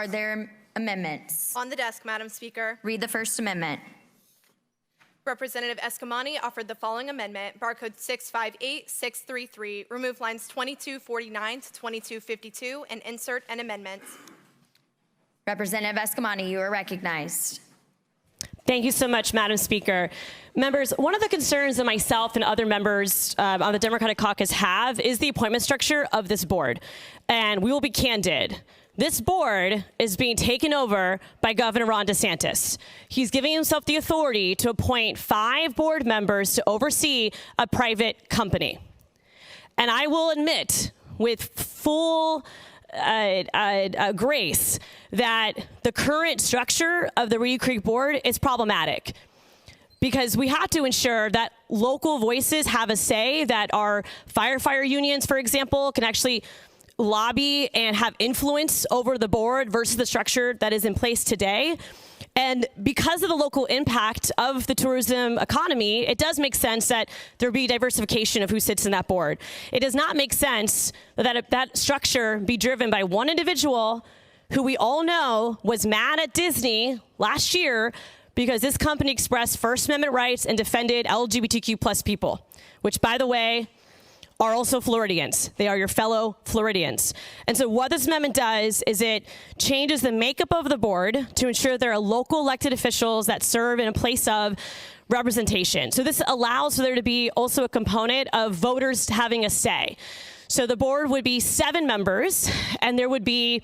Are there amendments? On the desk, Madam Speaker. Read the first amendment. Representative Eskamani offered the following amendment, barcode 658633, remove lines 2249 to 2252, and insert an amendment. Representative Eskamani, you are recognized. Thank you so much, Madam Speaker. Members, one of the concerns that myself and other members on the Democratic caucus have is the appointment structure of this board. And we will be candid. This board is being taken over by Governor Ron DeSantis. He's giving himself the authority to appoint 5 board members to oversee a private company. And I will admit with full grace that the current structure of the Reedy Creek board is problematic, because we have to ensure that local voices have a say, that our firefighter unions, for example, can actually lobby and have influence over the board versus the structure that is in place today. And because of the local impact of the tourism economy, it does make sense that there be diversification of who sits in that board. It does not make sense that structure be driven by one individual who we all know was mad at Disney last year because this company expressed First Amendment rights and defended LGBTQ plus people, which, by the way, are also Floridians. They are your fellow Floridians. And so what this amendment does is it changes the makeup of the board to ensure there are local elected officials that serve in a place of representation. So this allows for there to be also a component of voters having a say. So the board would be 7 members, and there would be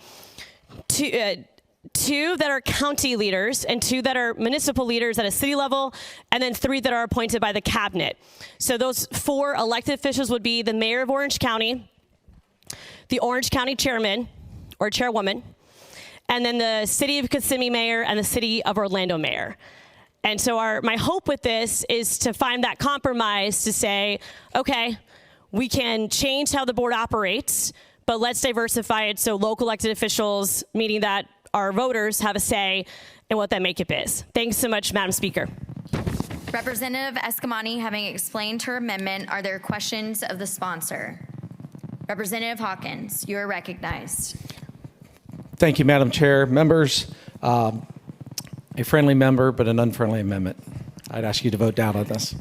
2 that are county leaders and 2 that are municipal leaders at a city level, and then 3 that are appointed by the cabinet. So those 4 elected officials would be the mayor of Orange County, the Orange County chairman or chairwoman, and then the city of Kissimmee mayor and the city of Orlando mayor. And so my hope with this is to find that compromise to say, okay, we can change how the board operates, but let's diversify it so local elected officials, meaning that our voters, have a say in what that makeup is. Thanks so much, Madam Speaker. Representative Eskamani, having explained her amendment, are there questions of the sponsor? Representative Hawkins, you are recognized. Thank you, Madam Chair. Members, a friendly member, but an unfriendly amendment. I'd ask you to vote down on this.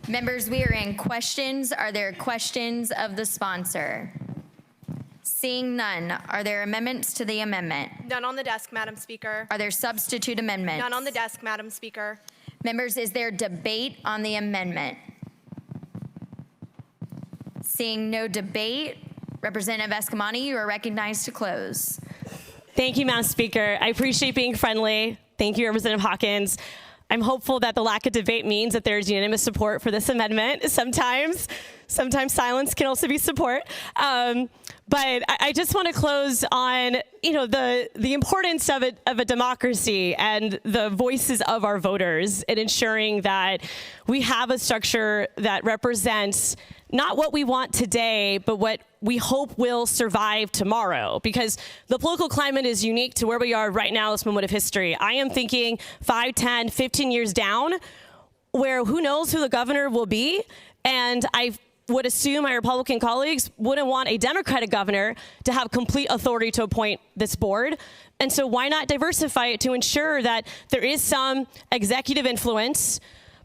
Members, we are in questions. Are there questions of the sponsor? Seeing none, are there amendments to the amendment? None on the desk, Madam Speaker. Are there substitute amendments? None on the desk, Madam Speaker. Members, is there debate on the amendment? Seeing no debate, Representative Eskamani, you are recognized to close. Thank you, Madam Speaker. I appreciate being friendly. Thank you, Representative Hawkins. I'm hopeful that the lack of debate means that there's unanimous support for this amendment. Sometimes silence can also be support. But I just want to close on, the importance of a democracy and the voices of our voters in ensuring that we have a structure that represents not what we want today, but what we hope will survive tomorrow, because the political climate is unique to where we are right now, this moment of history. I am thinking 5, 10, 15 years down, where who knows who the governor will be, and I would assume my Republican colleagues wouldn't want a Democratic governor to have complete authority to appoint this board. And so why not diversify it to ensure that there is some executive influence,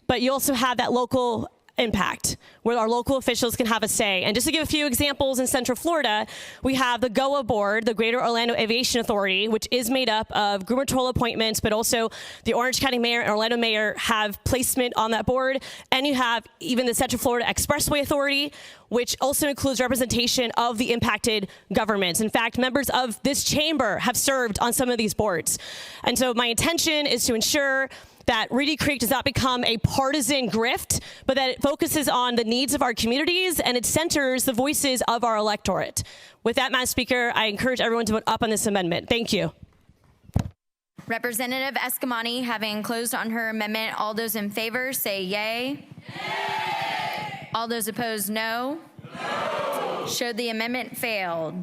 but you also have that local impact where our local officials can have a say. And just to give a few examples, in Central Florida, we have the GOA board, the Greater Orlando Aviation Authority, which is made up of gubernatorial appointments, but also the Orange County mayor and Orlando mayor have placement on that board. And you have even the Central Florida Expressway Authority, which also includes representation of the impacted governments. In fact, members of this chamber have served on some of these boards. And so my intention is to ensure that Reedy Creek does not become a partisan grift, but that it focuses on the needs of our communities and it centers the voices of our electorate. With that, Madam Speaker, I encourage everyone to vote up on this amendment. Thank you. Representative Eskamani, having closed on her amendment, all those in favor say yay. Yay! All those opposed, no. No. Show the amendment failed.